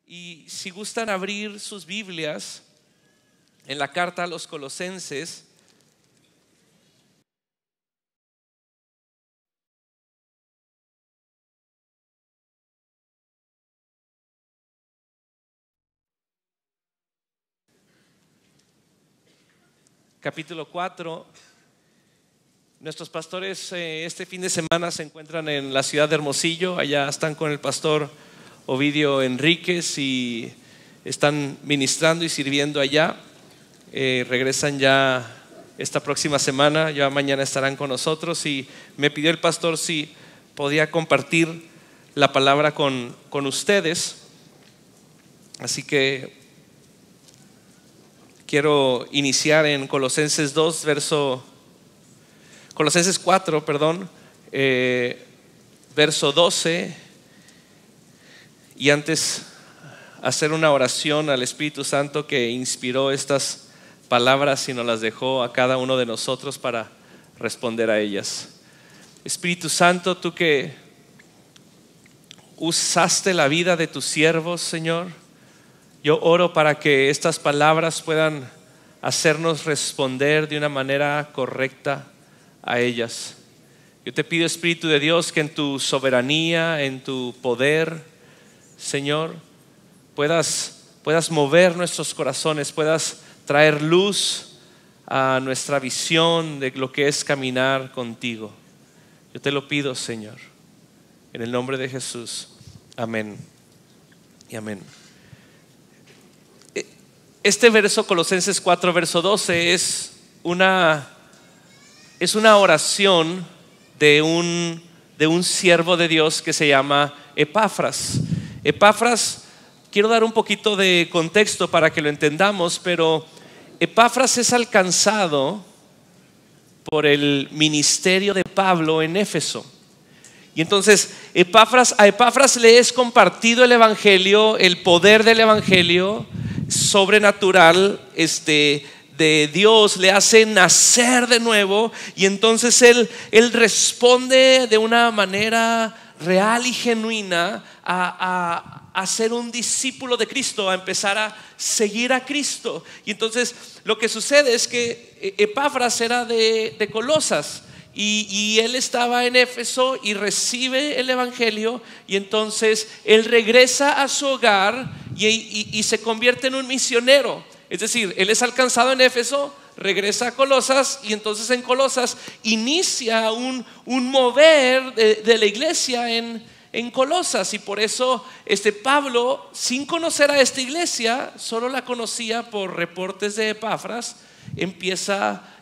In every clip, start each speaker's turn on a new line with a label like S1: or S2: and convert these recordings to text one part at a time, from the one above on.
S1: Y si gustan abrir sus Biblias en la carta a los Colosenses, capítulo 4. Nuestros pastores este fin de semana se encuentran en la ciudad de Hermosillo. Allá están con el pastor Ovidio Enríquez y están ministrando y sirviendo allá. Regresan ya esta próxima semana, ya mañana estarán con nosotros, y me pidió el pastor si podía compartir la palabra con ustedes. Así que quiero iniciar en Colosenses 4, verso 12. Y antes hacer una oración al Espíritu Santo que inspiró estas palabras y nos las dejó a cada uno de nosotros para responder a ellas. Espíritu Santo, tú que usaste la vida de tus siervos, Señor, yo oro para que estas palabras puedan hacernos responder de una manera correcta a ellas. Yo te pido, Espíritu de Dios, que en tu soberanía, en tu poder, Señor, puedas mover nuestros corazones, puedas traer luz a nuestra visión de lo que es caminar contigo. Yo te lo pido, Señor, en el nombre de Jesús. Amén y amén. Este verso, Colosenses 4, verso 12, es una oración de un siervo de Dios que se llama Epafras. Epafras, quiero dar un poquito de contexto para que lo entendamos, pero Epafras es alcanzado por el ministerio de Pablo en Éfeso. Y entonces a Epafras le es compartido el evangelio, el poder del evangelio sobrenatural de Dios le hace nacer de nuevo, y entonces él responde de una manera real y genuina a ser un discípulo de Cristo, a empezar a seguir a Cristo. Y entonces lo que sucede es que Epafras era de Colosas, y él estaba en Éfeso y recibe el evangelio, y entonces él regresa a su hogar y se convierte en un misionero. Es decir, él es alcanzado en Éfeso, regresa a Colosas, y entonces en Colosas inicia un mover de la iglesia en Colosas. Y por eso Pablo, sin conocer a esta iglesia, solo la conocía por reportes de Epafras,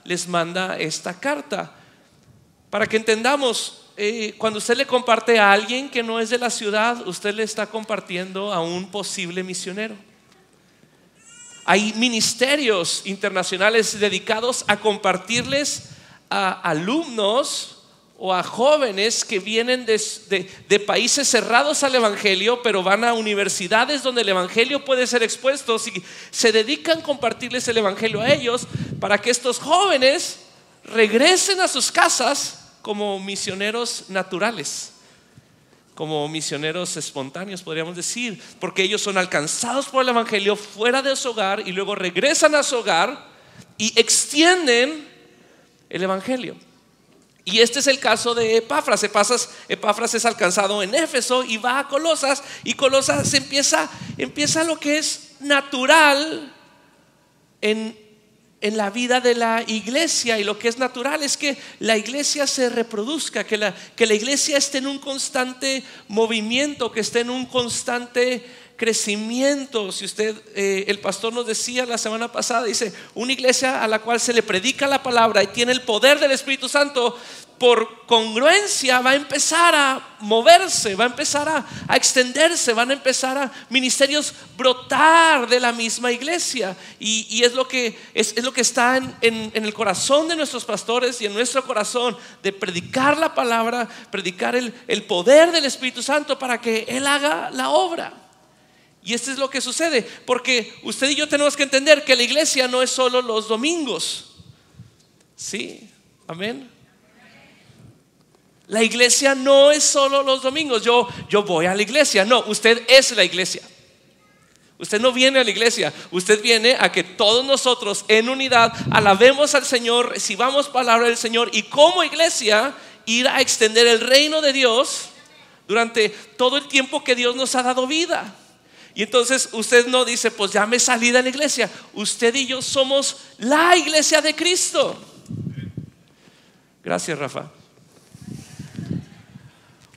S1: les manda esta carta. Para que entendamos, cuando usted le comparte a alguien que no es de la ciudad, usted le está compartiendo a un posible misionero. Hay ministerios internacionales dedicados a compartirles a alumnos o a jóvenes que vienen de países cerrados al evangelio, pero van a universidades donde el evangelio puede ser expuesto, y se dedican a compartirles el evangelio a ellos para que estos jóvenes regresen a sus casas como misioneros naturales, como misioneros espontáneos, podríamos decir, porque ellos son alcanzados por el evangelio fuera de su hogar y luego regresan a su hogar y extienden el evangelio. Y este es el caso de Epafras. Epafras es alcanzado en Éfeso y va a Colosas, y Colosas empieza lo que es natural en la vida de la iglesia. Y lo que es natural es que la iglesia se reproduzca, que la iglesia esté en un constante movimiento, que esté en un constante crecimiento. Si usted, el pastor nos decía la semana pasada, dice, una iglesia a la cual se le predica la palabra y tiene el poder del Espíritu Santo, por congruencia va a empezar a moverse, va a empezar a extenderse, van a empezar a ministerios brotar de la misma iglesia. Y es lo que está en el corazón de nuestros pastores y en nuestro corazón, de predicar la palabra, predicar el poder del Espíritu Santo para que Él haga la obra. Y esto es lo que sucede, porque usted y yo tenemos que entender que la iglesia no es solo los domingos. Sí, amén. La iglesia no es solo los domingos. Yo voy a la iglesia. No, usted es la iglesia. Usted no viene a la iglesia, usted viene a que todos nosotros en unidad alabemos al Señor, recibamos palabra del Señor y como iglesia ir a extender el reino de Dios durante todo el tiempo que Dios nos ha dado vida. Y entonces usted no dice, pues ya me salí de la iglesia. Usted y yo somos la iglesia de Cristo. Gracias, Rafa.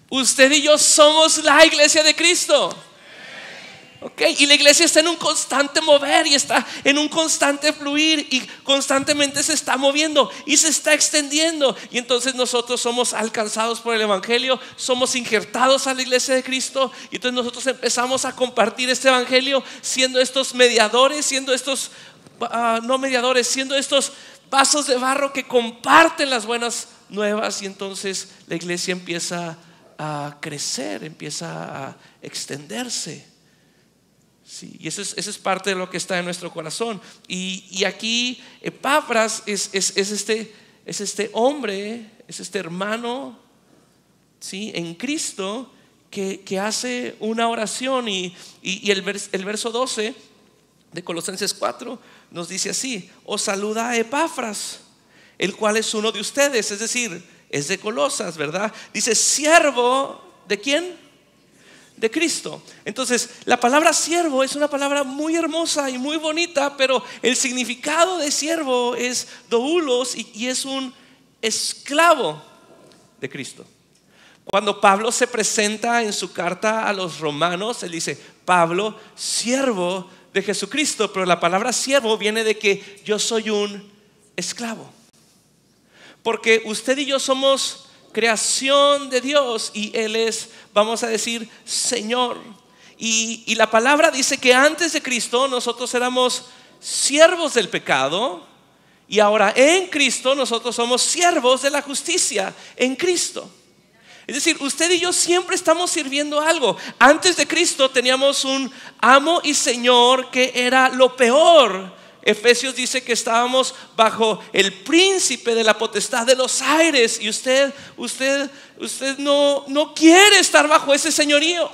S1: Usted y yo somos la iglesia de Cristo. Okay. Y la iglesia está en un constante mover y está en un constante fluir y constantemente se está moviendo y se está extendiendo. Y entonces nosotros somos alcanzados por el evangelio, somos injertados a la iglesia de Cristo. Y entonces nosotros empezamos a compartir este evangelio, siendo estos mediadores, siendo estos no mediadores, siendo estos vasos de barro que comparten las buenas nuevas. Y entonces la iglesia empieza a crecer, empieza a extenderse. Sí, y eso es parte de lo que está en nuestro corazón. Y aquí Epafras es este hombre, es este hermano, ¿sí?, en Cristo que hace una oración. Y el verso 12 de Colosenses 4 nos dice así: os saluda a Epafras, el cual es uno de ustedes, es decir, es de Colosas, ¿verdad? Dice siervo, ¿de quién? De Cristo. Entonces la palabra siervo es una palabra muy hermosa y muy bonita, pero el significado de siervo es doulos y es un esclavo de Cristo. Cuando Pablo se presenta en su carta a los romanos, él dice: Pablo, siervo de Jesucristo. Pero la palabra siervo viene de que yo soy un esclavo, porque usted y yo somos creación de Dios y Él es, vamos a decir, Señor. Y la palabra dice que antes de Cristo nosotros éramos siervos del pecado, y ahora en Cristo nosotros somos siervos de la justicia en Cristo. Es decir, usted y yo siempre estamos sirviendo algo. Antes de Cristo teníamos un amo y Señor que era lo peor. Efesios dice que estábamos bajo el príncipe de la potestad de los aires. Y usted no quiere estar bajo ese señorío.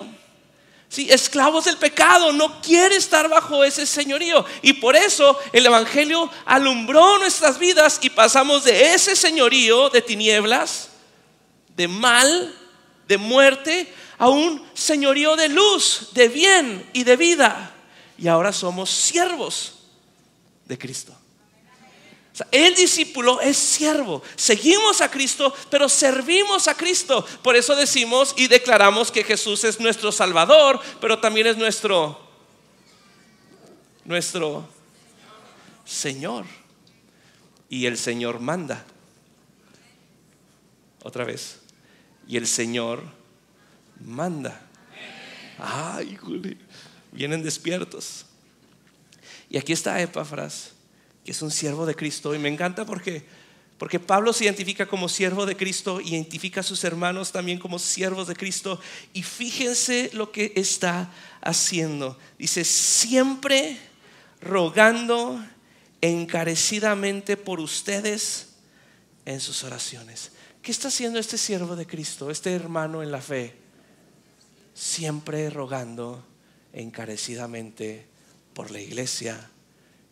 S1: Sí, esclavos del pecado, no quiere estar bajo ese señorío. Y por eso el evangelio alumbró nuestras vidas y pasamos de ese señorío de tinieblas, de mal, de muerte, a un señorío de luz, de bien y de vida. Y ahora somos siervos de Cristo. O sea, el discípulo es siervo. Seguimos a Cristo, pero servimos a Cristo. Por eso decimos y declaramos que Jesús es nuestro Salvador, pero también es nuestro Señor. Y el Señor manda. Otra vez. Y el Señor manda. Ay, híjole, vienen despiertos. Y aquí está Epafras, que es un siervo de Cristo. Y me encanta porque Pablo se identifica como siervo de Cristo, identifica a sus hermanos también como siervos de Cristo. Y fíjense lo que está haciendo. Dice: siempre rogando encarecidamente por ustedes en sus oraciones. ¿Qué está haciendo este siervo de Cristo, este hermano en la fe? Siempre rogando encarecidamente por la iglesia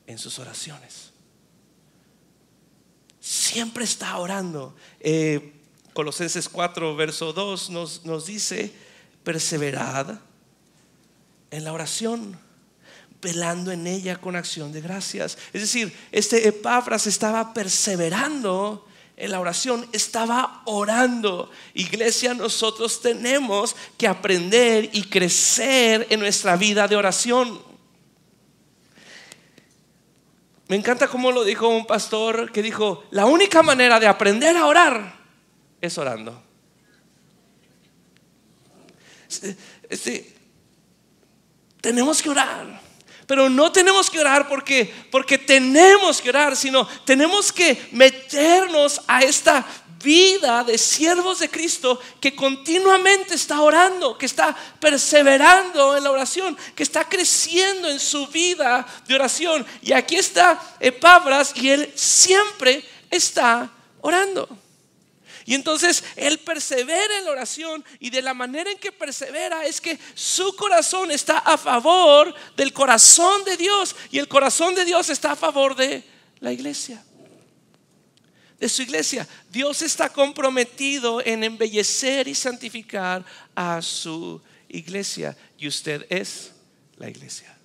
S1: en sus oraciones. Siempre está orando. Colosenses 4 verso 2 nos dice: perseverad en la oración, velando en ella con acción de gracias. Es decir, este Epafras estaba perseverando en la oración, estaba orando. Iglesia, nosotros tenemos que aprender y crecer en nuestra vida de oración. Me encanta cómo lo dijo un pastor, que dijo: la única manera de aprender a orar es orando. Tenemos que orar, pero no tenemos que orar porque tenemos que orar, sino tenemos que meternos a esta vida de siervos de Cristo que continuamente está orando, que está perseverando en la oración, que está creciendo en su vida de oración. Y aquí está Epafras y él siempre está orando. Y entonces él persevera en la oración, y de la manera en que persevera es que su corazón está a favor del corazón de Dios, y el corazón de Dios está a favor de la iglesia, de su iglesia. Dios está comprometido en embellecer y santificar a su iglesia, y usted es la iglesia.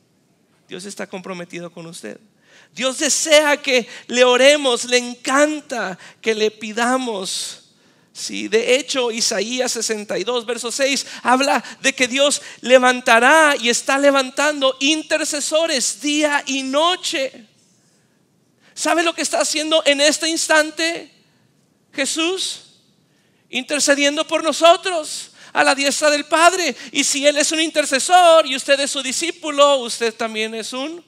S1: Dios está comprometido con usted. Dios desea que le oremos, le encanta que le pidamos. Sí, de hecho, Isaías 62, verso 6 habla de que Dios levantará y está levantando intercesores día y noche. ¿Sabe lo que está haciendo en este instante Jesús? Intercediendo por nosotros a la diestra del Padre. Y si Él es un intercesor y usted es su discípulo, usted también es un...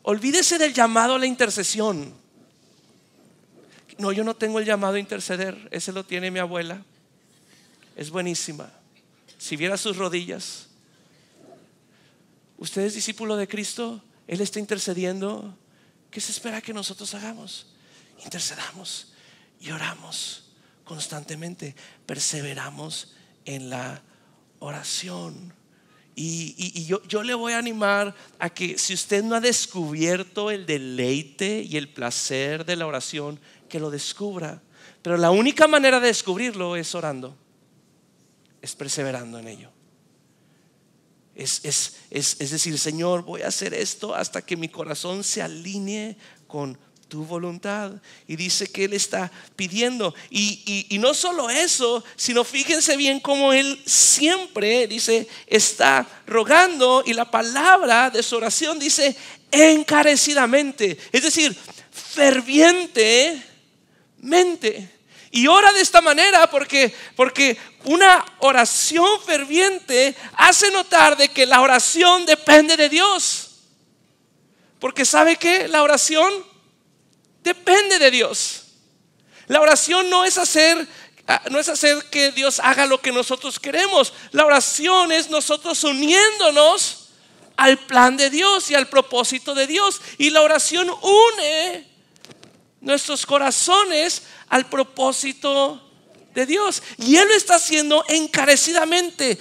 S1: Olvídese del llamado a la intercesión. No, yo no tengo el llamado a interceder. Ese lo tiene mi abuela. Es buenísima. Si viera sus rodillas. Usted es discípulo de Cristo. Él está intercediendo. ¿Qué se espera que nosotros hagamos? Intercedamos y oramos constantemente. Perseveramos en la oración. Y yo le voy a animar a que, si usted no ha descubierto el deleite y el placer de la oración, que lo descubra. Pero la única manera de descubrirlo es orando, es perseverando en ello. Es decir, Señor, voy a hacer esto hasta que mi corazón se alinee con tu voluntad. Y dice que Él está pidiendo. Y no solo eso, sino fíjense bien cómo Él siempre dice, está rogando. Y la palabra de su oración dice encarecidamente, es decir, fervientemente. Y ora de esta manera porque una oración ferviente hace notar de que la oración depende de Dios. Porque ¿sabe qué? La oración depende de Dios. La oración no es hacer que Dios haga lo que nosotros queremos. La oración es nosotros uniéndonos al plan de Dios y al propósito de Dios. Y la oración une nuestros corazones al propósito de Dios. Y Él lo está haciendo encarecidamente.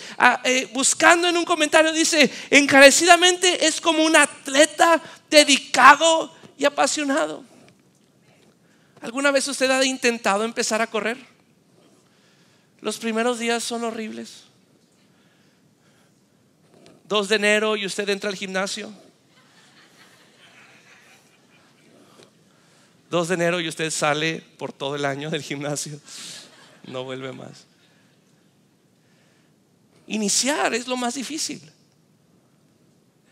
S1: Buscando en un comentario dice, encarecidamente es como un atleta dedicado y apasionado. ¿Alguna vez usted ha intentado empezar a correr? Los primeros días son horribles. 2 de enero y usted entra al gimnasio. 2 de enero y usted sale por todo el año del gimnasio. No vuelve más. Iniciar es lo más difícil.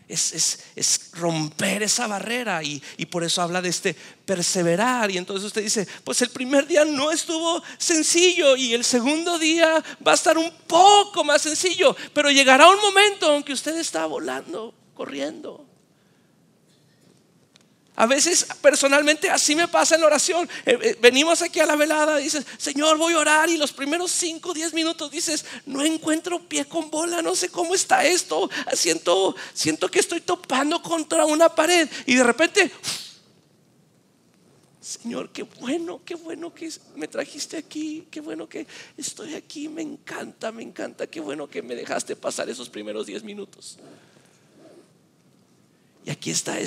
S1: Es romper esa barrera, y por eso habla de perseverar. Y entonces usted dice, pues el primer día no estuvo sencillo y el segundo día va a estar un poco más sencillo, pero llegará un momento en que usted está volando, corriendo. A veces personalmente así me pasa en la oración. Venimos aquí a la velada, dices, Señor, voy a orar, y los primeros 5 o 10 minutos dices, no encuentro pie con bola, no sé cómo está esto, siento que estoy topando contra una pared. Y de repente, Señor, qué bueno que me trajiste aquí, qué bueno que estoy aquí, me encanta, qué bueno que me dejaste pasar esos primeros 10 minutos. Y aquí está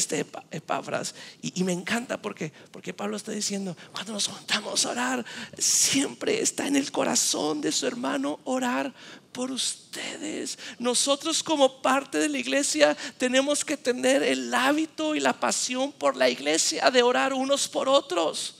S1: Epafras, y me encanta porque Pablo está diciendo, cuando nos juntamos a orar, siempre está en el corazón de su hermano orar por ustedes. Nosotros, como parte de la iglesia, tenemos que tener el hábito y la pasión por la iglesia de orar unos por otros,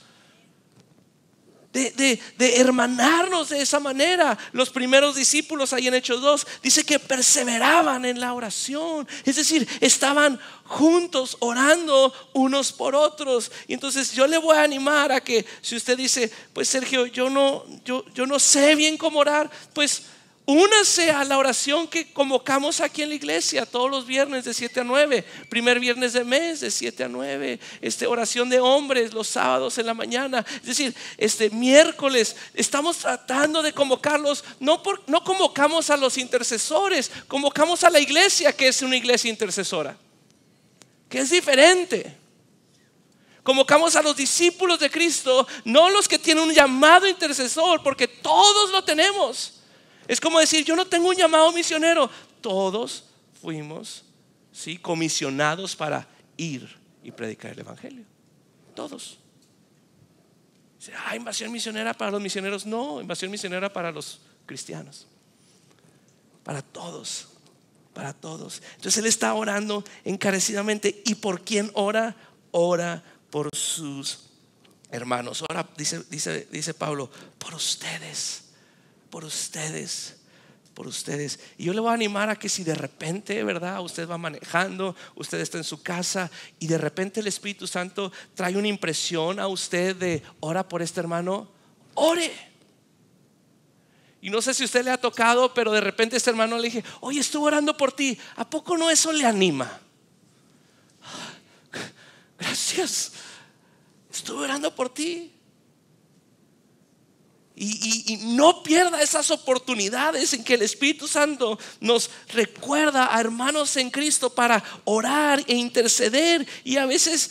S1: de hermanarnos de esa manera. Los primeros discípulos ahí en Hechos 2 dice que perseveraban en la oración, es decir, estaban juntos orando unos por otros. Y entonces yo le voy a animar a que, si usted dice, pues Sergio, yo no sé bien cómo orar, pues únase a la oración que convocamos aquí en la iglesia todos los viernes de 7 a 9, primer viernes de mes de 7 a 9, oración de hombres los sábados en la mañana. Es decir, miércoles estamos tratando de convocarlos. No convocamos a los intercesores, convocamos a la iglesia, que es una iglesia intercesora, que es diferente. Convocamos a los discípulos de Cristo, no los que tienen un llamado intercesor, porque todos lo tenemos. Es como decir, yo no tengo un llamado misionero. Todos fuimos, ¿sí?, comisionados para ir y predicar el evangelio. Todos. Invasión misionera para los misioneros. No, invasión misionera para los cristianos. Para todos. Para todos. Entonces él está orando encarecidamente. ¿Y por quién ora? Ora por sus hermanos. Ahora dice Pablo, por ustedes, por ustedes, por ustedes. Y yo le voy a animar a que si de repente, ¿verdad?, usted va manejando, usted está en su casa y de repente el Espíritu Santo trae una impresión a usted de ora por este hermano, ore. Y no sé si a usted le ha tocado, pero de repente este hermano le dije, oye, estuve orando por ti. ¿A poco no eso le anima? Gracias, estuve orando por ti. Y no pierda esas oportunidades en que el Espíritu Santo nos recuerda a hermanos en Cristo para orar e interceder. Y a veces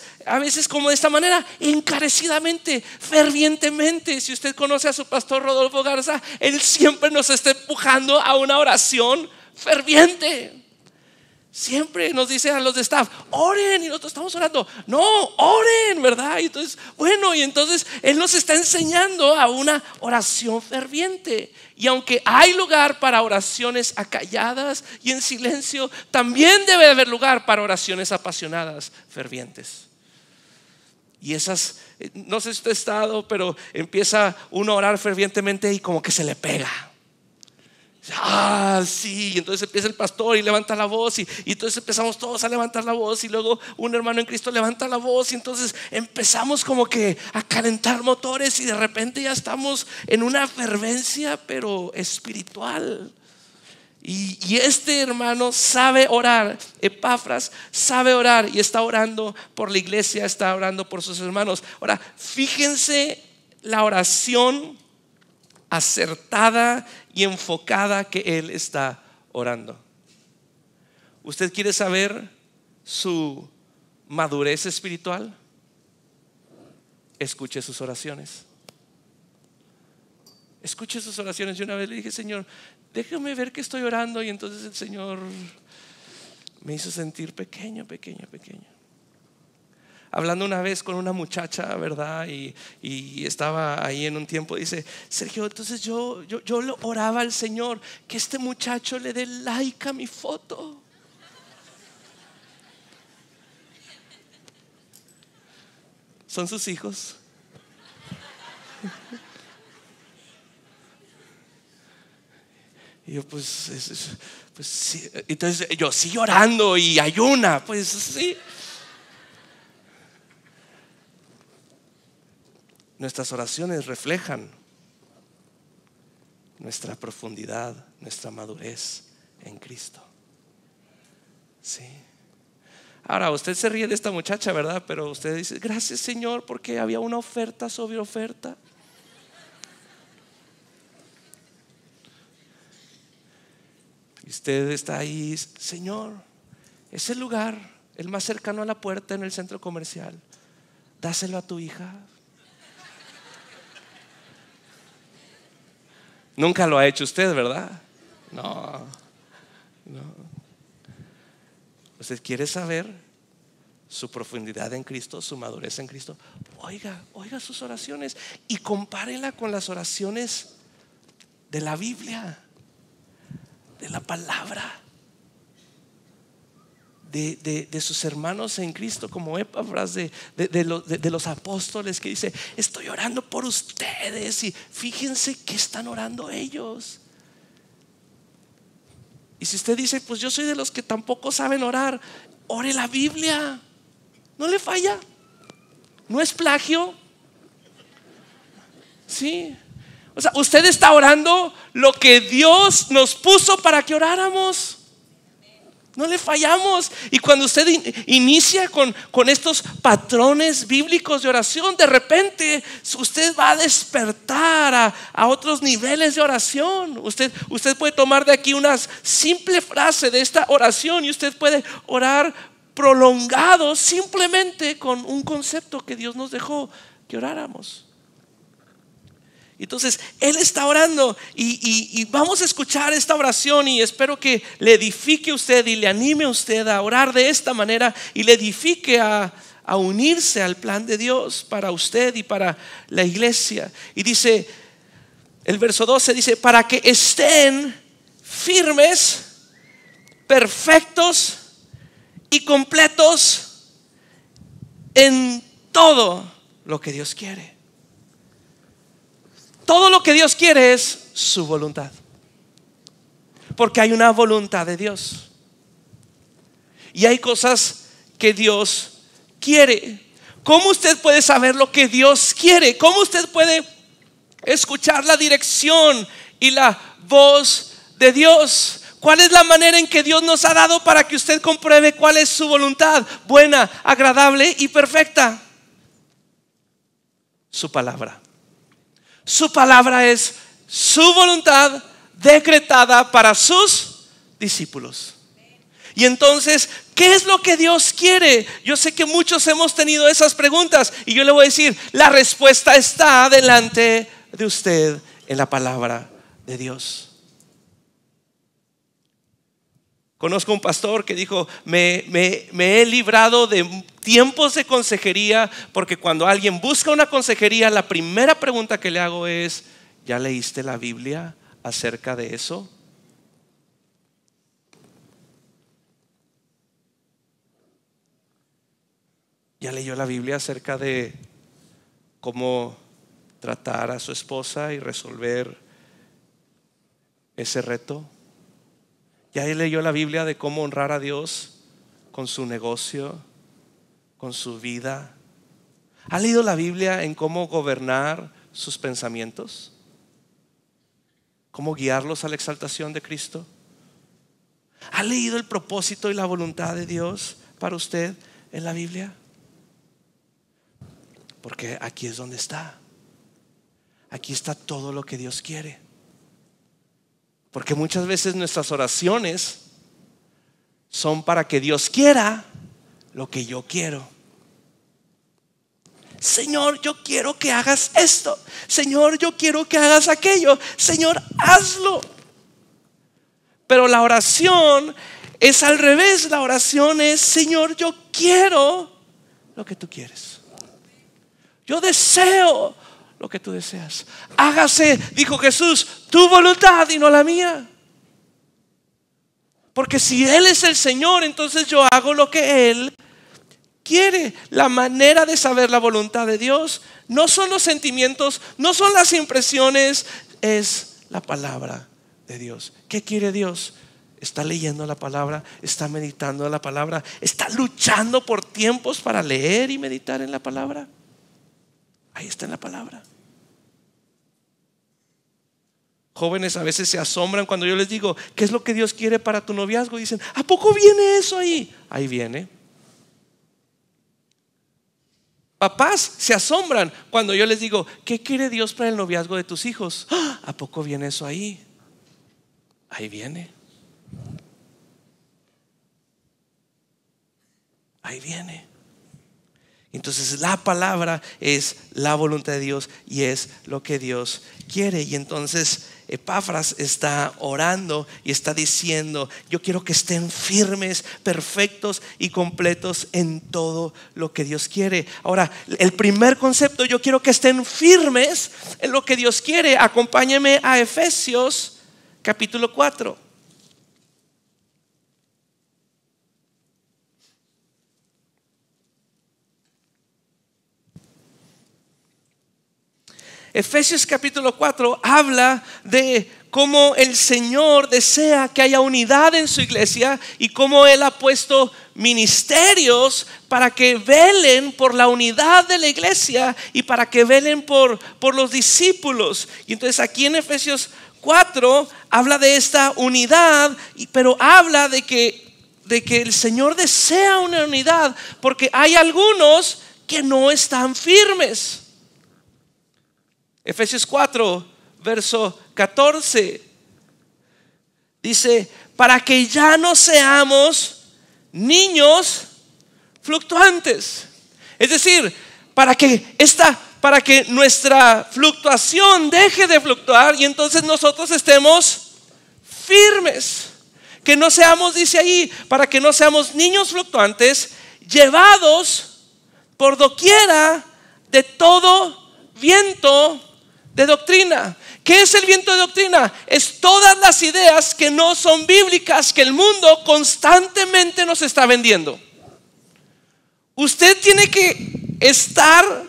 S1: como de esta manera, encarecidamente, fervientemente. Si usted conoce a su pastor Rodolfo Garza, él siempre nos está empujando a una oración ferviente. Siempre nos dice a los de staff, oren, y nosotros estamos orando. No, oren, ¿verdad? Y entonces, y entonces él nos está enseñando a una oración ferviente. Y aunque hay lugar para oraciones acalladas y en silencio, también debe haber lugar para oraciones apasionadas, fervientes. Y esas, no sé si usted ha estado, pero empieza uno a orar fervientemente y como que se le pega. Sí, y entonces empieza el pastor y levanta la voz y entonces empezamos todos a levantar la voz y luego un hermano en Cristo levanta la voz y entonces empezamos como que a calentar motores y de repente ya estamos en una fervencia pero espiritual. Y este hermano sabe orar, Epafras sabe orar y está orando por la iglesia, está orando por sus hermanos. Ahora, fíjense la oración acertada y enfocada que él está orando. ¿Usted quiere saber su madurez espiritual? Escuche sus oraciones. Escuche sus oraciones. Yo una vez le dije, Señor, déjame ver que estoy orando. Y entonces el Señor me hizo sentir pequeño. Hablando una vez con una muchacha, ¿verdad? Y estaba ahí en un tiempo. Dice, Sergio, entonces yo le oraba al Señor que este muchacho le dé like a mi foto. ¿Son sus hijos? Y yo pues sí. Entonces yo sigo orando y ayuna. Pues sí. Nuestras oraciones reflejan nuestra profundidad, nuestra madurez en Cristo. Sí. Ahora usted se ríe de esta muchacha, ¿verdad? Pero usted dice, gracias Señor, porque había una oferta sobre oferta. Y usted está ahí, Señor, ese lugar, el más cercano a la puerta en el centro comercial, dáselo a tu hija. Nunca lo ha hecho usted, ¿verdad? No. ¿Usted quiere saber su profundidad en Cristo, su madurez en Cristo? Oiga sus oraciones y compárela con las oraciones de la Biblia, de la palabra, de sus hermanos en Cristo, como Epafras, de los apóstoles, que dice, estoy orando por ustedes. Y fíjense que están orando ellos. Y si usted dice, pues yo soy de los que tampoco saben orar, ore la Biblia, no le falla, no es plagio. Sí. O sea, usted está orando lo que Dios nos puso para que oráramos. No le fallamos. Y cuando usted inicia con estos patrones bíblicos de oración, de repente usted va a despertar a otros niveles de oración. Usted puede tomar de aquí una simple frase de esta oración y usted puede orar prolongado simplemente con un concepto que Dios nos dejó que oráramos. Entonces Él está orando y vamos a escuchar esta oración, y espero que le edifique a usted y le anime a usted a orar de esta manera, y le edifique a unirse al plan de Dios para usted y para la iglesia. Y dice el verso 12, dice: para que estén firmes, perfectos y completos en todo lo que Dios quiere. Todo lo que Dios quiere es su voluntad, porque hay una voluntad de Dios y hay cosas que Dios quiere. ¿Cómo usted puede saber lo que Dios quiere? ¿Cómo usted puede escuchar la dirección y la voz de Dios? ¿Cuál es la manera en que Dios nos ha dado para que usted compruebe cuál es su voluntad buena, agradable y perfecta? Su palabra. Su palabra es su voluntad decretada para sus discípulos. Y entonces, ¿qué es lo que Dios quiere? Yo sé que muchos hemos tenido esas preguntas, y yo le voy a decir: la respuesta está delante de usted en la palabra de Dios. Conozco un pastor que dijo: me he librado de tiempos de consejería, porque cuando alguien busca una consejería, la primera pregunta que le hago es: ¿ya leíste la Biblia acerca de eso? ¿Ya leyó la Biblia acerca de cómo tratar a su esposa y resolver ese reto? ¿Ya leyó la Biblia de cómo honrar a Dios con su negocio, con su vida? ¿Ha leído la Biblia en cómo gobernar sus pensamientos? ¿Cómo guiarlos a la exaltación de Cristo? ¿Ha leído el propósito y la voluntad de Dios para usted en la Biblia? Porque aquí es donde está. Aquí está todo lo que Dios quiere. Porque muchas veces nuestras oraciones son para que Dios quiera lo que yo quiero. Señor, yo quiero que hagas esto. Señor, yo quiero que hagas aquello. Señor, hazlo. Pero la oración es al revés. La oración es: Señor, yo quiero lo que tú quieres. Yo deseo lo que tú deseas. Hágase, dijo Jesús, tu voluntad y no la mía. Porque si Él es el Señor, entonces yo hago lo que Él quiere. La manera de saber la voluntad de Dios no son los sentimientos, no son las impresiones, es la palabra de Dios. ¿Qué quiere Dios? Está leyendo la palabra, está meditando en la palabra, está luchando por tiempos para leer y meditar en la palabra. Ahí está en la palabra. Jóvenes a veces se asombran cuando yo les digo: ¿qué es lo que Dios quiere para tu noviazgo? Y dicen: ¿a poco viene eso ahí? Ahí viene. Papás se asombran cuando yo les digo: ¿qué quiere Dios para el noviazgo de tus hijos? ¿A poco viene eso ahí? Ahí viene. Ahí viene. Entonces la palabra es la voluntad de Dios y es lo que Dios quiere. Y entonces Epafras está orando y está diciendo: yo quiero que estén firmes, perfectos y completos en todo lo que Dios quiere. Ahora, el primer concepto: yo quiero que estén firmes en lo que Dios quiere. Acompáñeme a Efesios capítulo 4. Efesios capítulo 4 habla de cómo el Señor desea que haya unidad en su iglesia y cómo Él ha puesto ministerios para que velen por la unidad de la iglesia y para que velen por los discípulos. Y entonces aquí en Efesios 4 habla de esta unidad, pero habla de que el Señor desea una unidad porque hay algunos que no están firmes. Efesios 4, verso 14 dice: para que ya no seamos niños fluctuantes. Es decir, para que nuestra fluctuación deje de fluctuar y entonces nosotros estemos firmes. Que no seamos, dice ahí, para que no seamos niños fluctuantes, llevados por doquiera de todo viento de doctrina. ¿Qué es el viento de doctrina? Es todas las ideas que no son bíblicas, que el mundo constantemente nos está vendiendo. Usted tiene que estar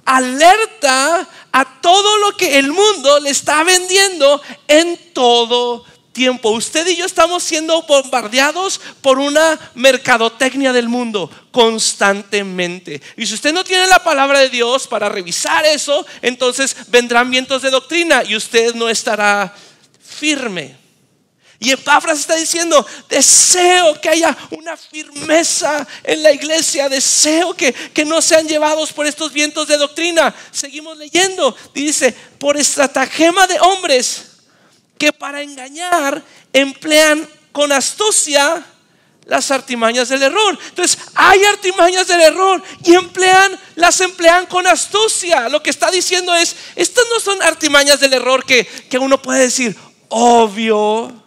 S1: alerta a todo lo que el mundo le está vendiendo en todo tiempo. Usted y yo estamos siendo bombardeados por una mercadotecnia del mundo constantemente. Y si usted no tiene la palabra de Dios para revisar eso, entonces vendrán vientos de doctrina y usted no estará firme. Y Epafras está diciendo: deseo que haya una firmeza en la iglesia, deseo que no sean llevados por estos vientos de doctrina. Seguimos leyendo, dice: por estratagema de hombres que para engañar emplean con astucia las artimañas del error. Entonces hay artimañas del error y las emplean con astucia. Lo que está diciendo es: estas no son artimañas del error que uno puede decir obvio.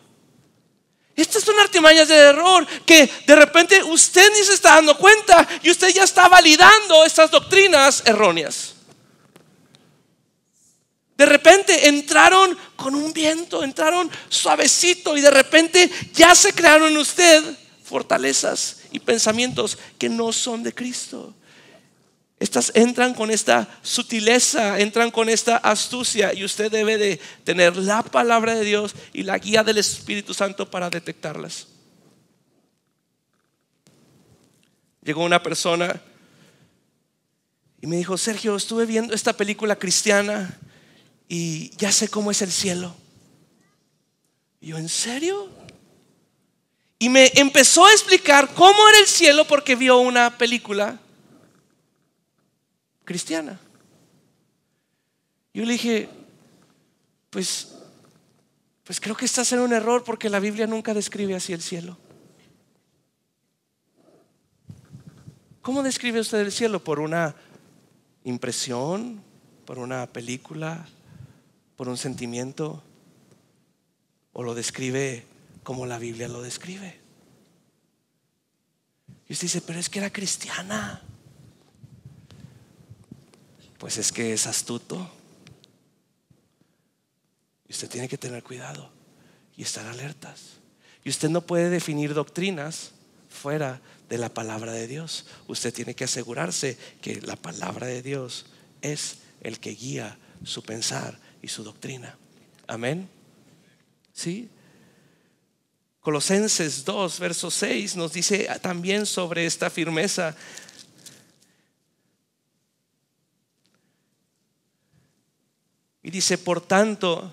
S1: Estas son artimañas del error que de repente usted ni se está dando cuenta y usted ya está validando estas doctrinas erróneas. De repente entraron con un viento, entraron suavecito y de repente ya se crearon en usted fortalezas y pensamientos que no son de Cristo. Estas entran con esta sutileza, entran con esta astucia y usted debe de tener la palabra de Dios y la guía del Espíritu Santo para detectarlas. Llegó una persona y me dijo: Sergio, estuve viendo esta película cristiana y ya sé cómo es el cielo. Y yo: ¿en serio? Y me empezó a explicar cómo era el cielo porque vio una película cristiana. Yo le dije: pues creo que estás en un error porque la Biblia nunca describe así el cielo. ¿Cómo describe usted el cielo? ¿Por una impresión? ¿Por una película? ¿Por un sentimiento? ¿O lo describe como la Biblia lo describe? Y usted dice: pero es que era cristiana. Pues es que es astuto. Y usted tiene que tener cuidado y estar alertas. Y usted no puede definir doctrinas fuera de la palabra de Dios. Usted tiene que asegurarse que la palabra de Dios es el que guía su pensar y su doctrina. Amén. ¿Sí? Colosenses 2 verso 6 nos dice también sobre esta firmeza. Y dice: por tanto,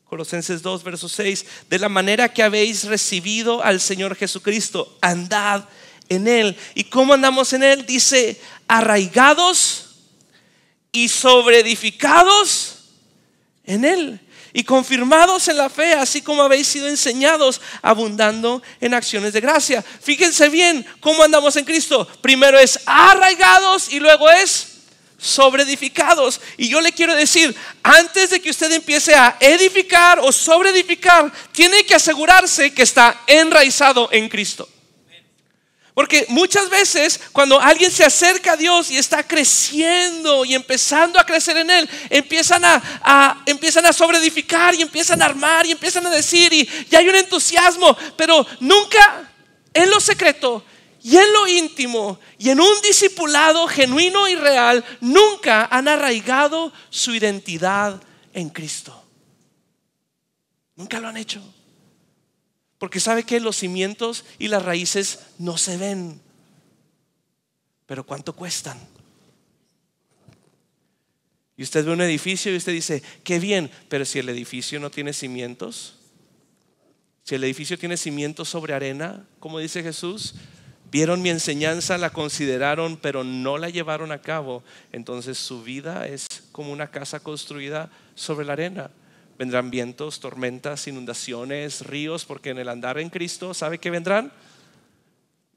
S1: Colosenses 2 verso 6, de la manera que habéis recibido al Señor Jesucristo, andad en Él. ¿Y cómo andamos en Él? Dice: arraigados y sobreedificados en Él y confirmados en la fe, así como habéis sido enseñados, abundando en acciones de gracia. Fíjense bien cómo andamos en Cristo. Primero es arraigados y luego es sobreedificados. Y yo le quiero decir: antes de que usted empiece a edificar o sobreedificar, tiene que asegurarse que está enraizado en Cristo. Porque muchas veces cuando alguien se acerca a Dios y está creciendo y empezando a crecer en Él, empiezan a sobreedificar y empiezan a armar y empiezan a decir y hay un entusiasmo, pero nunca en lo secreto y en lo íntimo y en un discipulado genuino y real, nunca han arraigado su identidad en Cristo. Nunca lo han hecho. Porque sabe que los cimientos y las raíces no se ven, pero ¿cuánto cuestan? Y usted ve un edificio y usted dice: qué bien, pero si el edificio no tiene cimientos, si el edificio tiene cimientos sobre arena, como dice Jesús, vieron mi enseñanza, la consideraron, pero no la llevaron a cabo, entonces su vida es como una casa construida sobre la arena. Vendrán vientos, tormentas, inundaciones, ríos, porque en el andar en Cristo, ¿sabe qué vendrán?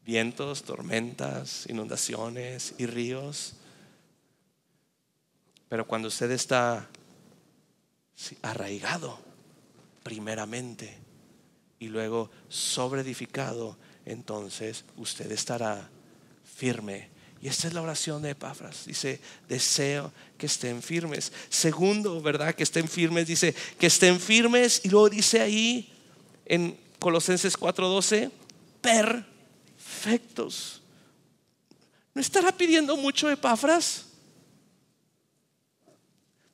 S1: vientos, tormentas, inundaciones y ríos. Pero cuando usted está arraigado primeramente y luego sobreedificado, entonces usted estará firme. Y esta es la oración de Epafras. Dice: deseo que estén firmes. Segundo, ¿verdad? Que estén firmes. Dice que estén firmes. Y luego dice ahí en Colosenses 4:12, perfectos. ¿No estará pidiendo mucho Epafras?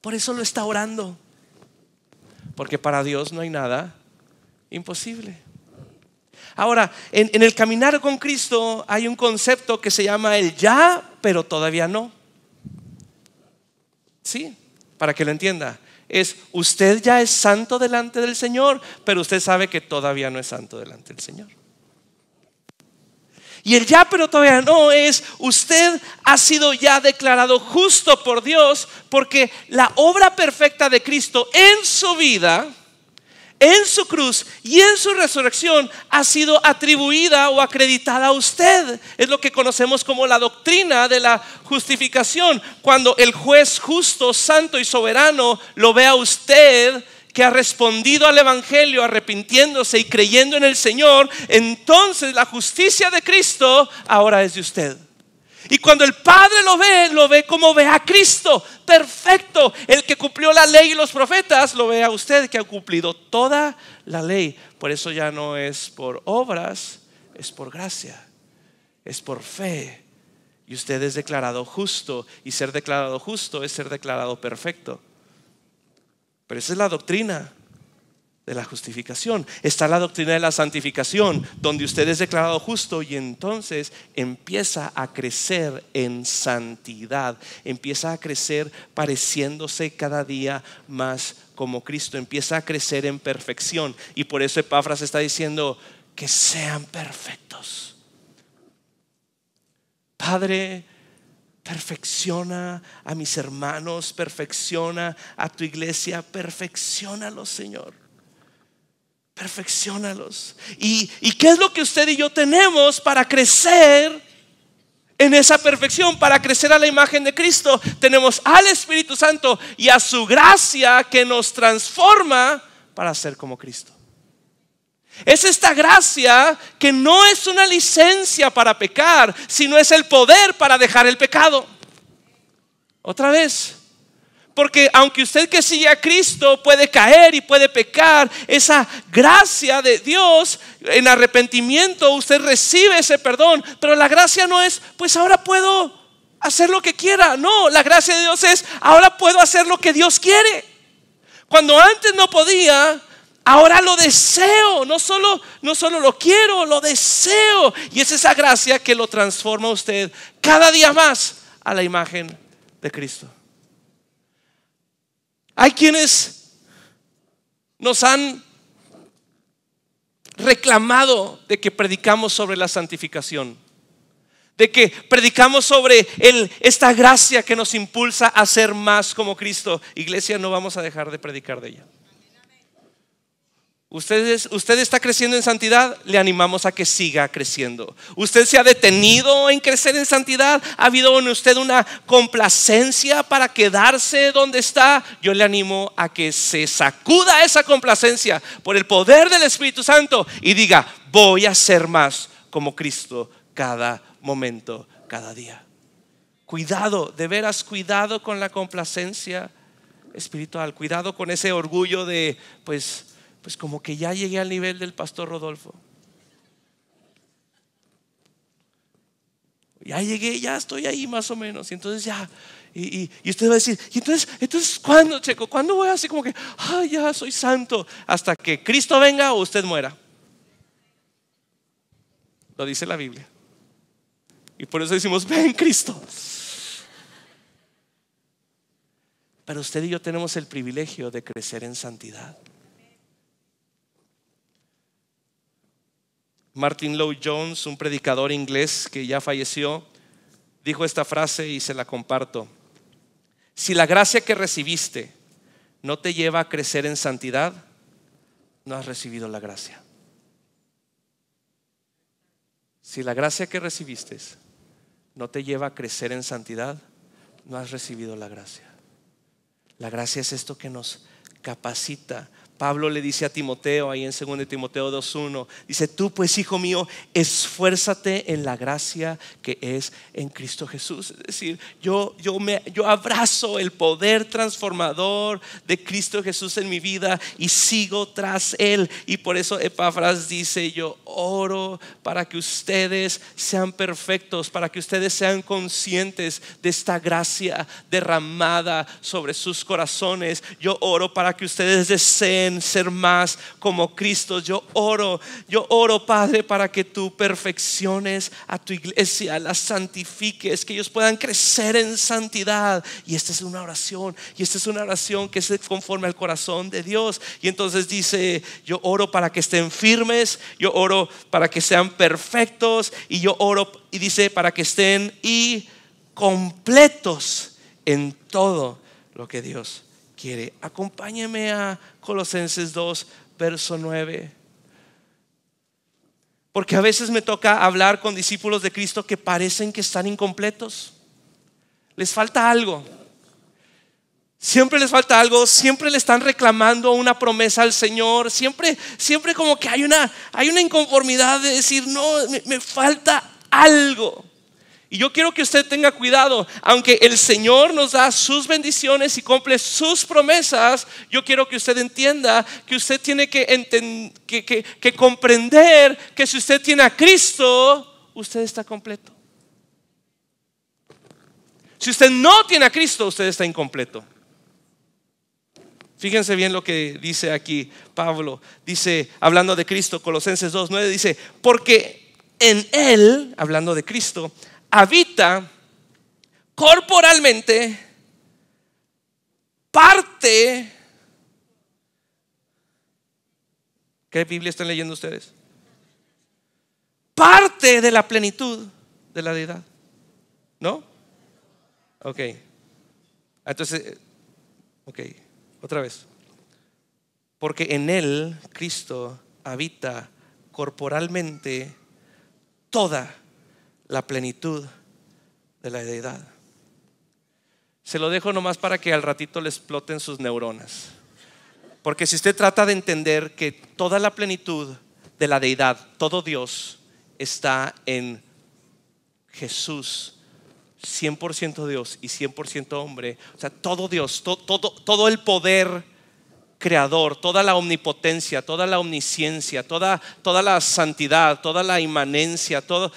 S1: Por eso lo está orando, porque para Dios no hay nada imposible. Ahora, en el caminar con Cristo hay un concepto que se llama el ya, pero todavía no. Sí, para que lo entienda. Es: usted ya es santo delante del Señor, pero usted sabe que todavía no es santo delante del Señor. Y el ya pero todavía no es: usted ha sido ya declarado justo por Dios, porque la obra perfecta de Cristo en su vida, en su cruz y en su resurrección ha sido atribuida o acreditada a usted. Es lo que conocemos como la doctrina de la justificación. Cuando el juez justo, santo y soberano lo ve a usted, que ha respondido al evangelio arrepintiéndose y creyendo en el Señor, entonces la justicia de Cristo ahora es de usted. Y cuando el Padre lo ve como ve a Cristo, perfecto. El que cumplió la ley y los profetas, lo ve a usted que ha cumplido toda la ley. Por eso ya no es por obras, es por gracia, es por fe. Y usted es declarado justo, y ser declarado justo es ser declarado perfecto. Pero esa es la doctrina de la justificación. Está la doctrina de la santificación, donde usted es declarado justo y entonces empieza a crecer en santidad, empieza a crecer pareciéndose cada día más como Cristo, empieza a crecer en perfección. Y por eso Epafras está diciendo: que sean perfectos. Padre, perfecciona a mis hermanos, perfecciona a tu iglesia, perfecciónalos, Señor. Perfecciónalos. ¿Y qué es lo que usted y yo tenemos para crecer en esa perfección? Para crecer a la imagen de Cristo, tenemos al Espíritu Santo y a su gracia que nos transforma para ser como Cristo. Es esta gracia que no es una licencia para pecar, sino es el poder para dejar el pecado. Otra vez, porque aunque usted que sigue a Cristo puede caer y puede pecar, esa gracia de Dios en arrepentimiento usted recibe ese perdón. Pero la gracia no es: pues ahora puedo hacer lo que quiera. No, la gracia de Dios es: ahora puedo hacer lo que Dios quiere. Cuando antes no podía, ahora lo deseo. No solo lo quiero, lo deseo. Y es esa gracia que lo transforma a usted cada día más a la imagen de Cristo. Hay quienes nos han reclamado de que predicamos sobre la santificación, de que predicamos sobre esta gracia que nos impulsa a ser más como Cristo. Iglesia, no vamos a dejar de predicar de ella. Usted está creciendo en santidad, le animamos a que siga creciendo. Usted se ha detenido en crecer en santidad, ha habido en usted una complacencia para quedarse donde está. Yo le animo a que se sacuda esa complacencia por el poder del Espíritu Santo y diga: voy a ser más como Cristo cada momento, cada día. Cuidado, de veras, cuidado con la complacencia espiritual. Cuidado con ese orgullo de pues como que ya llegué al nivel del pastor Rodolfo. Ya llegué, ya estoy ahí más o menos. Y entonces ya, y usted va a decir: ¿y entonces cuándo, Checo? ¿Cuándo voy así como que ya soy santo? Hasta que Cristo venga o usted muera. Lo dice la Biblia. Y por eso decimos: ven Cristo. Pero usted y yo tenemos el privilegio de crecer en santidad. Martin Lloyd-Jones, un predicador inglés que ya falleció, dijo esta frase y se la comparto: si la gracia que recibiste no te lleva a crecer en santidad, no has recibido la gracia. Si la gracia que recibiste no te lleva a crecer en santidad, no has recibido la gracia. La gracia es esto que nos capacita. Pablo le dice a Timoteo ahí en 2 Timoteo 2:1, dice: tú pues, hijo mío, esfuérzate en la gracia que es en Cristo Jesús. Es decir, yo abrazo el poder transformador de Cristo Jesús en mi vida y sigo tras Él. Y por eso Epafras dice: yo oro para que ustedes sean perfectos, para que ustedes sean conscientes de esta gracia derramada sobre sus corazones. Yo oro para que ustedes deseen ser más como Cristo. Yo oro, Padre, para que tú perfecciones a tu iglesia, la santifiques, que ellos puedan crecer en santidad. Y esta es una oración, que es conforme al corazón de Dios. Y entonces dice: yo oro para que estén firmes, yo oro para que sean perfectos, y yo oro, y dice, para que estén y completos en todo lo que Dios quiere. Acompáñeme a Colosenses 2, verso 9. Porque a veces me toca hablar con discípulos de Cristo que parecen que están incompletos. Les falta algo. Siempre les falta algo. Siempre le están reclamando una promesa al Señor. Siempre como que hay una inconformidad de decir: no, me falta algo. Y yo quiero que usted tenga cuidado. Aunque el Señor nos da sus bendiciones y cumple sus promesas, yo quiero que usted entienda que usted tiene que comprender que si usted tiene a Cristo, usted está completo. Si usted no tiene a Cristo, usted está incompleto. Fíjense bien lo que dice aquí Pablo. Dice, hablando de Cristo, Colosenses 2:9, dice: porque en Él, hablando de Cristo, habita corporalmente parte. ¿Qué Biblia están leyendo ustedes? Parte de la plenitud de la deidad. ¿No? Ok. Entonces, ok, otra vez. Porque en Él, Cristo, habita corporalmente toda la plenitud de la deidad. Se lo dejo nomás para que al ratito le exploten sus neuronas. Porque si usted trata de entender que toda la plenitud de la deidad, todo Dios, está en Jesús, 100% Dios y 100% hombre. O sea, todo Dios, todo el poder creador, toda la omnipotencia, toda la omnisciencia, toda la santidad, toda la inmanencia, toda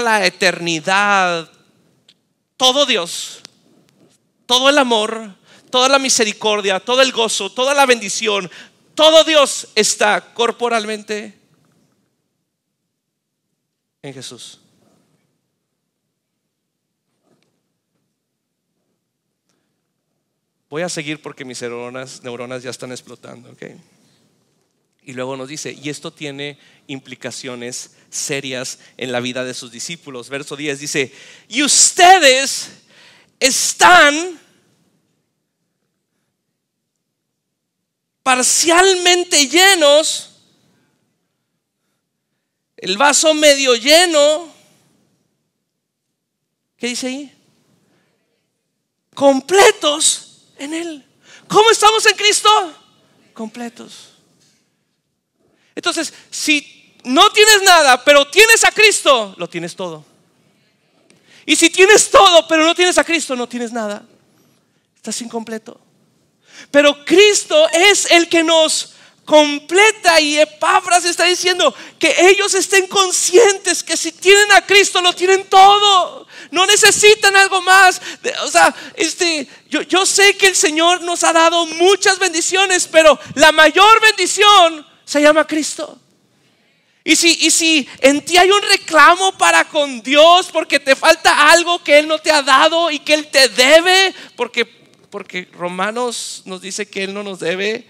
S1: la eternidad, todo Dios, todo el amor, toda la misericordia, todo el gozo, toda la bendición, todo Dios está corporalmente en Jesús. Voy a seguir porque mis neuronas ya están explotando, ¿ok? Y luego nos dice: y esto tiene implicaciones serias en la vida de sus discípulos. Verso 10 dice: y ustedes están parcialmente llenos, el vaso medio lleno. ¿Qué dice ahí? Completos en Él. ¿Cómo estamos en Cristo? Completos. Entonces, si no tienes nada, pero tienes a Cristo, lo tienes todo. Y si tienes todo, pero no tienes a Cristo, no tienes nada. Estás incompleto. Pero Cristo es el que nos completa. Y Epafras está diciendo que ellos estén conscientes que si tienen a Cristo, lo tienen todo. No necesitan algo más. O sea, yo sé que el Señor nos ha dado muchas bendiciones, pero la mayor bendición se llama Cristo. Y si en ti hay un reclamo para con Dios porque te falta algo que Él no te ha dado y que Él te debe, porque Romanos nos dice que Él no nos debe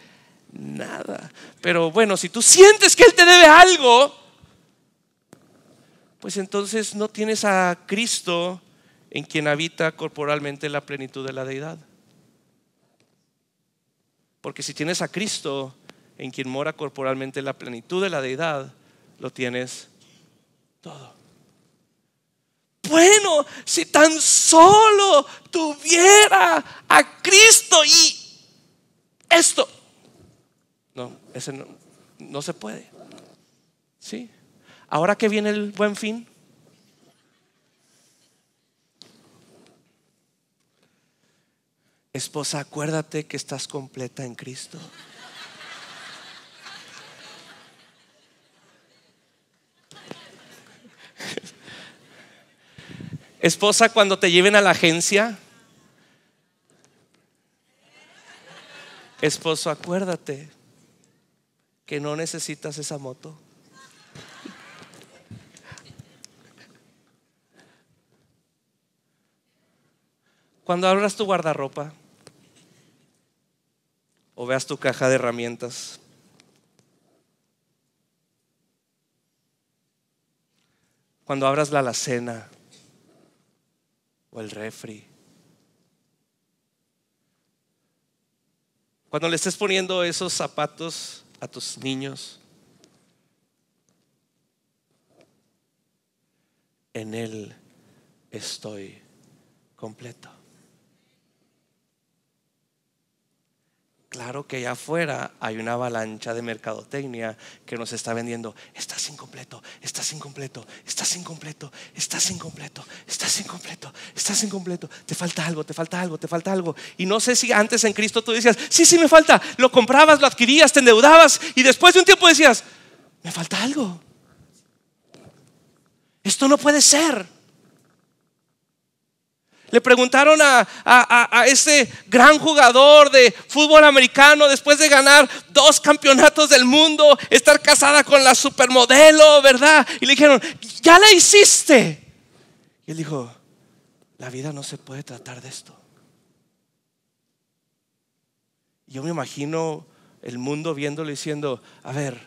S1: nada. Pero bueno, si tú sientes que Él te debe algo, pues entonces no tienes a Cristo, en quien habita corporalmente la plenitud de la deidad. Porque si tienes a Cristo, en quien mora corporalmente la plenitud de la deidad, lo tienes todo. Bueno, si tan solo tuviera a Cristo y esto. No, ese no se puede. ¿Sí? Ahora que viene el Buen Fin, esposa, acuérdate que estás completa en Cristo. Esposa, cuando te lleven a la agencia, esposo, acuérdate que no necesitas esa moto. Cuando abras tu guardarropa o veas tu caja de herramientas, cuando abras la alacena o el refri, cuando le estés poniendo esos zapatos a tus niños, en Él estoy completo. Claro que allá afuera hay una avalancha de mercadotecnia que nos está vendiendo: estás incompleto, estás incompleto, estás incompleto, estás incompleto, estás incompleto, estás incompleto, te falta algo, te falta algo, te falta algo. Y no sé si antes en Cristo tú decías: sí, me falta. Lo comprabas, lo adquirías, te endeudabas y después de un tiempo decías: me falta algo. Esto no puede ser. Le preguntaron a ese gran jugador de fútbol americano, después de ganar 2 campeonatos del mundo, estar casada con la supermodelo, ¿verdad? Y le dijeron: ya la hiciste. Y él dijo: la vida no se puede tratar de esto. Y yo me imagino el mundo viéndolo diciendo: a ver,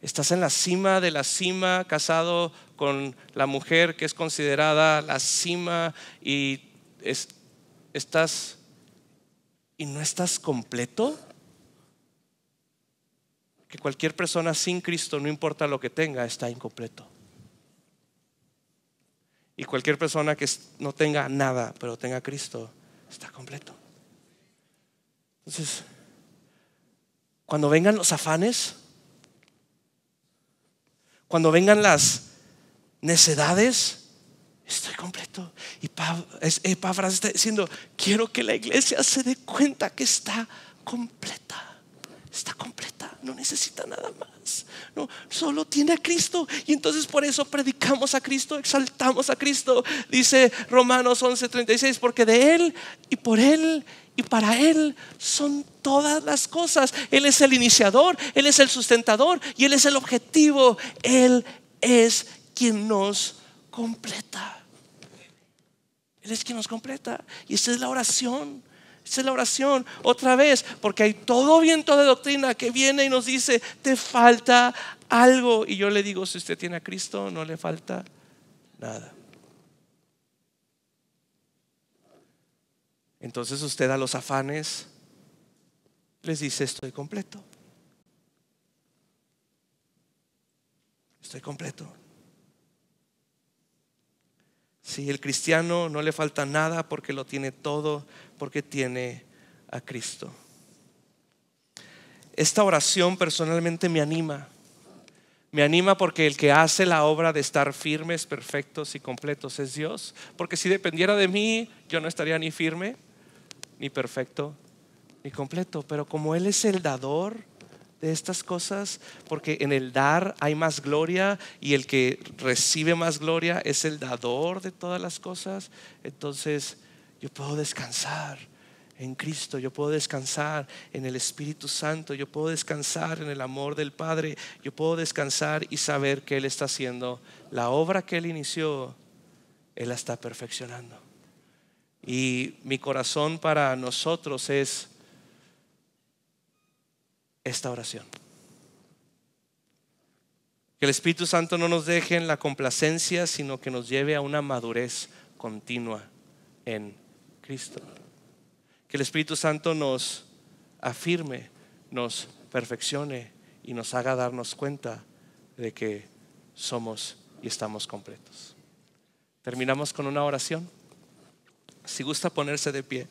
S1: estás en la cima de la cima, casado con la mujer que es considerada la cima, y estás y no estás completo. Que cualquier persona sin Cristo, no importa lo que tenga, está incompleto. Y cualquier persona que no tenga nada pero tenga Cristo, está completo. Entonces, cuando vengan los afanes, cuando vengan las necedades, estoy completo. Y Epafras está diciendo: quiero que la iglesia se dé cuenta que está completa. Está completa, no necesita nada más. No, solo tiene a Cristo. Y entonces por eso predicamos a Cristo, exaltamos a Cristo. Dice Romanos 11:36: porque de Él y por Él y para Él son todas las cosas. Él es el iniciador, Él es el sustentador y Él es el objetivo. Él es quien nos completa. Él es quien nos completa. Y esa es la oración. Esa es la oración. Otra vez, porque hay todo viento de doctrina que viene y nos dice: te falta algo. Y yo le digo: si usted tiene a Cristo, no le falta nada. Entonces usted a los afanes les dice: estoy completo. Estoy completo. Si el cristiano no le falta nada porque lo tiene todo, porque tiene a Cristo. Esta oración personalmente me anima. Me anima porque el que hace la obra de estar firmes, perfectos y completos es Dios. Porque si dependiera de mí, yo no estaría ni firme, ni perfecto, ni completo. Pero como Él es el dador de estas cosas, porque en el dar hay más gloria y el que recibe más gloria es el dador de todas las cosas, entonces yo puedo descansar en Cristo, yo puedo descansar en el Espíritu Santo, yo puedo descansar en el amor del Padre, yo puedo descansar y saber que Él está haciendo la obra que Él inició, Él la está perfeccionando. Y mi corazón para nosotros es esta oración: que el Espíritu Santo no nos deje en la complacencia, sino que nos lleve a una madurez continua en Cristo. Que el Espíritu Santo nos afirme, nos perfeccione y nos haga darnos cuenta de que somos y estamos completos. Terminamos con una oración. Si gusta ponerse de pie.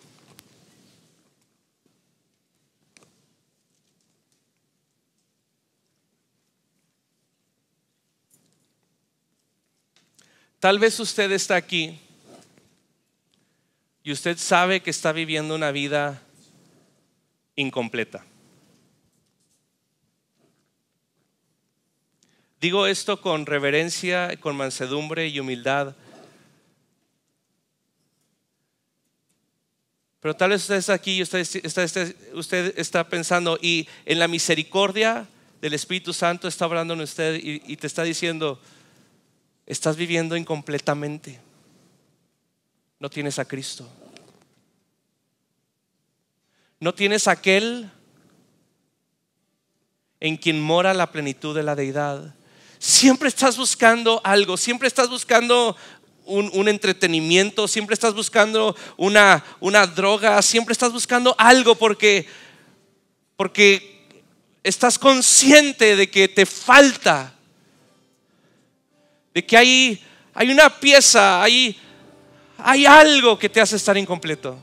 S1: Tal vez usted está aquí y usted sabe que está viviendo una vida incompleta. Digo esto con reverencia, con mansedumbre y humildad. Pero tal vez usted está aquí y usted está pensando, y en la misericordia del Espíritu Santo está hablando en usted y te está diciendo: estás viviendo incompletamente. No tienes a Cristo. No tienes a aquel en quien mora la plenitud de la deidad. Siempre estás buscando algo, siempre estás buscando un entretenimiento, siempre estás buscando una droga, siempre estás buscando algo porque estás consciente de que te falta, de que hay una pieza, hay algo que te hace estar incompleto.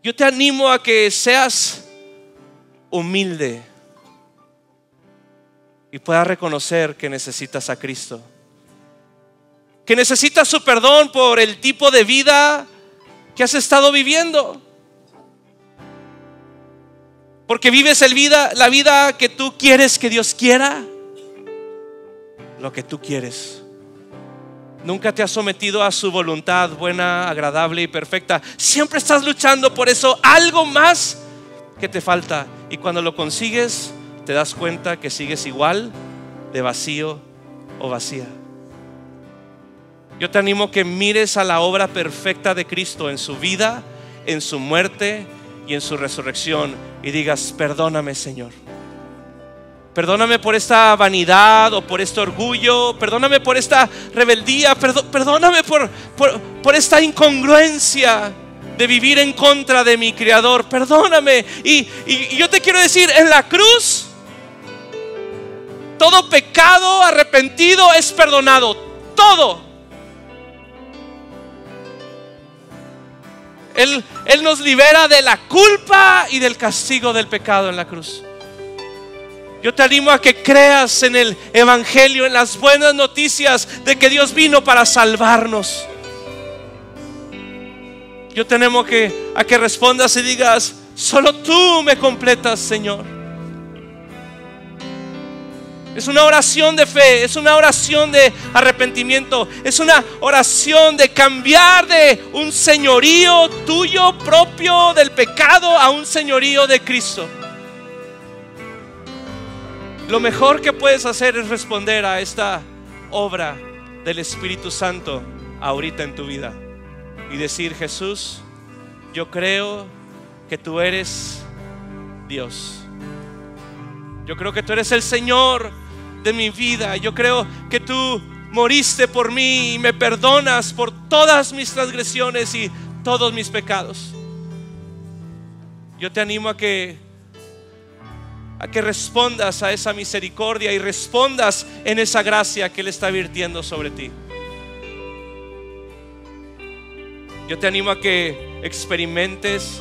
S1: Yo te animo a que seas humilde y puedas reconocer que necesitas a Cristo, que necesitas su perdón por el tipo de vida que has estado viviendo, porque vives la vida que tú quieres que Dios quiera, lo que tú quieres. Nunca te has sometido a su voluntad buena, agradable y perfecta. Siempre estás luchando por eso, algo más que te falta. Y cuando lo consigues, te das cuenta que sigues igual de vacío o vacía. Yo te animo que mires a la obra perfecta de Cristo en su vida, en su muerte y en su resurrección, y digas: perdóname, Señor. Perdóname por esta vanidad o por este orgullo. Perdóname por esta rebeldía. Perdóname por esta incongruencia de vivir en contra de mi Creador. Perdóname. Y yo te quiero decir, en la cruz todo pecado arrepentido es perdonado. Todo. Él nos libera de la culpa y del castigo del pecado en la cruz. Yo te animo a que creas en el Evangelio, en las buenas noticias de que Dios vino para salvarnos. Yo te animo a que respondas y digas: solo tú me completas, Señor. Es una oración de fe, es una oración de arrepentimiento, es una oración de cambiar de un señorío tuyo propio del pecado a un señorío de Cristo. Lo mejor que puedes hacer es responder a esta obra del Espíritu Santo ahorita en tu vida y decir: Jesús, yo creo que tú eres Dios. Yo creo que tú eres el Señor de mi vida. Yo creo que tú moriste por mí y me perdonas por todas mis transgresiones y todos mis pecados. Yo te animo a que respondas a esa misericordia y respondas en esa gracia que Él está virtiendo sobre ti. Yo te animo a que experimentes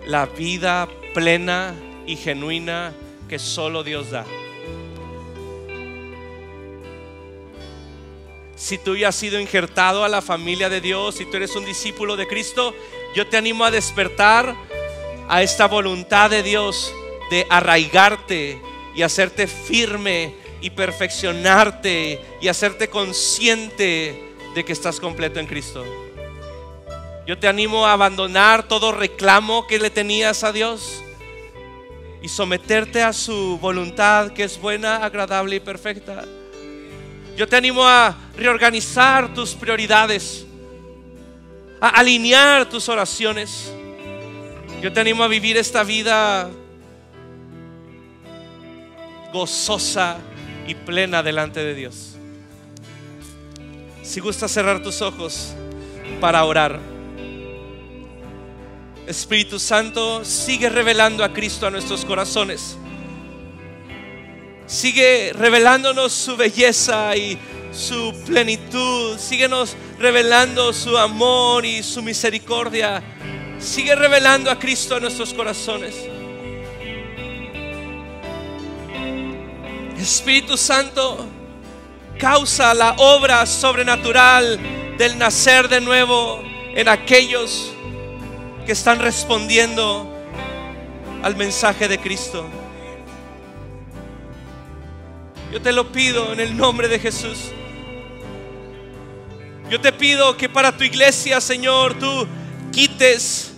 S1: la vida plena y genuina que solo Dios da. Si tú ya has sido injertado a la familia de Dios, si tú eres un discípulo de Cristo, yo te animo a despertar a esta voluntad de Dios de arraigarte y hacerte firme y perfeccionarte y hacerte consciente de que estás completo en Cristo. Yo te animo a abandonar todo reclamo que le tenías a Dios y someterte a su voluntad, que es buena, agradable y perfecta. Yo te animo a reorganizar tus prioridades, a alinear tus oraciones. Yo te animo a vivir esta vida gozosa y plena delante de Dios. Si gustas cerrar tus ojos para orar. Espíritu Santo, sigue revelando a Cristo a nuestros corazones. Sigue revelándonos su belleza y su plenitud. Síguenos revelando su amor y su misericordia. Sigue revelando a Cristo en nuestros corazones. Espíritu Santo, causa la obra sobrenatural del nacer de nuevo en aquellos que están respondiendo al mensaje de Cristo. Yo te lo pido en el nombre de Jesús. Yo te pido que para tu iglesia, Señor, tú quites,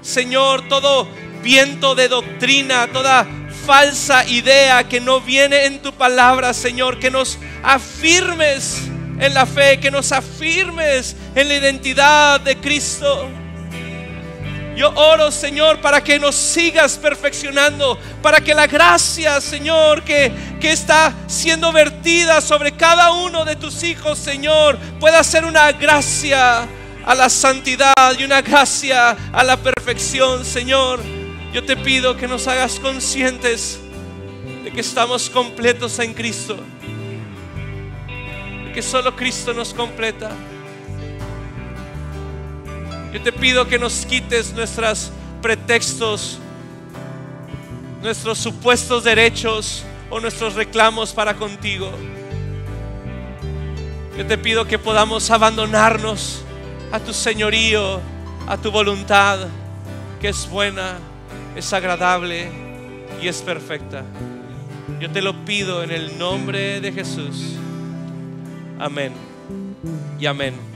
S1: Señor, todo viento de doctrina, toda falsa idea que no viene en tu palabra, Señor. Que nos afirmes en la fe, que nos afirmes en la identidad de Cristo. Yo oro, Señor, para que nos sigas perfeccionando, para que la gracia, Señor, que está siendo vertida sobre cada uno de tus hijos, Señor, pueda ser una gracia a la santidad y una gracia a la perfección, Señor. Yo te pido que nos hagas conscientes de que estamos completos en Cristo, de que solo Cristo nos completa. Yo te pido que nos quites nuestros pretextos, nuestros supuestos derechos o nuestros reclamos para contigo. Yo te pido que podamos abandonarnos a tu señorío, a tu voluntad, que es buena, es agradable y es perfecta. Yo te lo pido en el nombre de Jesús. Amén y amén.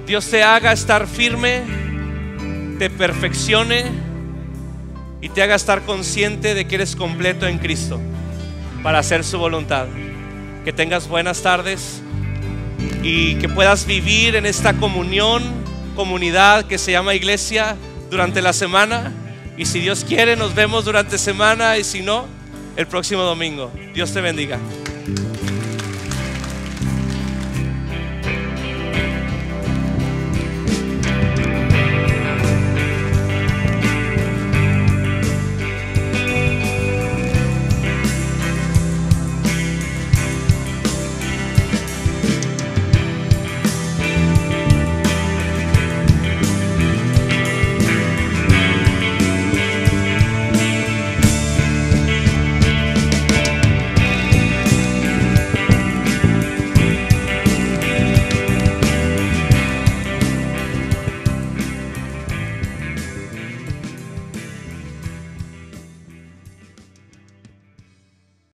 S1: Dios te haga estar firme, te perfeccione y te haga estar consciente de que eres completo en Cristo para hacer su voluntad. Que tengas buenas tardes y que puedas vivir en esta comunidad que se llama iglesia durante la semana. Y si Dios quiere, nos vemos durante semana, y si no, el próximo domingo. Dios te bendiga.